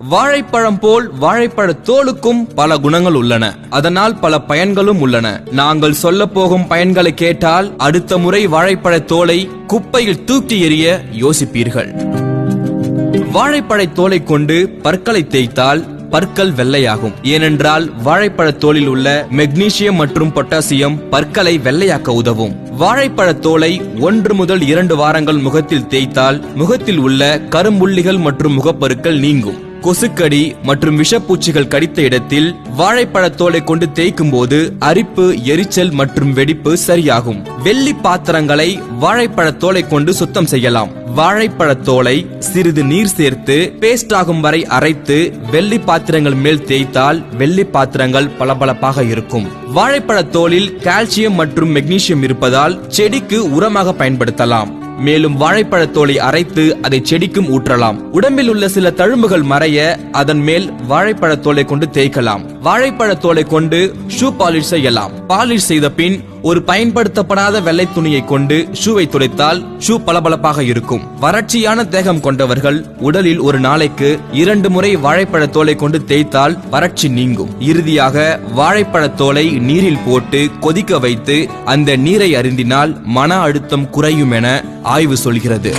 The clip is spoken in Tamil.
வாழைப்பழம் போல் வாழைப்பழ தோலுக்கும் பல குணங்கள் உள்ளன. அதனால் பல பயன்களும் உள்ளன. நாங்கள் சொல்ல போகும் பயன்களை கேட்டால் அடுத்த முறை வாழைப்பழ தோலை குப்பையில் தூக்கி எறிய யோசிப்பீர்கள். வாழைப்பழ தோலை கொண்டு பற்களை தேய்த்தால் பற்கள் வெள்ளையாகும். ஏனென்றால் வாழைப்பழ தோலில் உள்ள மெக்னீசியம் மற்றும் பொட்டாசியம் பற்களை வெள்ளையாக்க உதவும். வாழைப்பழ தோலை 1 முதல் 2 வாரங்கள் முகத்தில் தேய்த்தால் முகத்தில் உள்ள கரும்புள்ளிகள் மற்றும் முகப்பருக்கள் நீங்கும். கொசுக்கடி மற்றும் விஷப்பூச்சிகள் கடித்த இடத்தில் வாழைப்பழ தோலை கொண்டு தேய்க்கும் போது அரிப்பு, எரிச்சல் மற்றும் வெடிப்பு சரியாகும். வெள்ளி பாத்திரங்களை வாழைப்பழ தோலை கொண்டு சுத்தம் செய்யலாம். வாழைப்பழ தோலை சிறிது நீர் சேர்த்து பேஸ்ட் ஆகும் வரை அரைத்து வெள்ளி பாத்திரங்கள் மேல் தேய்த்தால் வெள்ளி பாத்திரங்கள் பளபளப்பாக இருக்கும். வாழைப்பழ தோலில் கால்சியம் மற்றும் மெக்னீசியம் இருப்பதால் செடிக்கு உரமாக பயன்படுத்தலாம். மேலும் வாழைப்பழ தோலை அரைத்து அதை செடிக்கும் ஊற்றலாம். உடம்பில் உள்ள சில தழும்புகள் மறைய அதன் மேல் வாழைப்பழ தோலை கொண்டு தேய்க்கலாம். வாழைப்பழ தோலை கொண்டு ஷூ பாலிஷ் செய்யலாம். பாலிஷ் செய்த பின் ஒரு பயன்படுத்தப்படாத வெள்ளை துணியை கொண்டு ஷூவை துடைத்தால் ஷூ பளபளப்பாக இருக்கும். வறட்சியான தேகம் கொண்டவர்கள் உடலில் ஒரு நாளைக்கு 2 முறை வாழைப்பழ தோலை கொண்டு தேய்த்தால் வறட்சி நீங்கும். இறுதியாக வாழைப்பழ தோலை நீரில் போட்டு கொதிக்க வைத்து அந்த நீரை அருந்தினால் மன அழுத்தம் குறையும் என ஆய்வு சொல்கிறது.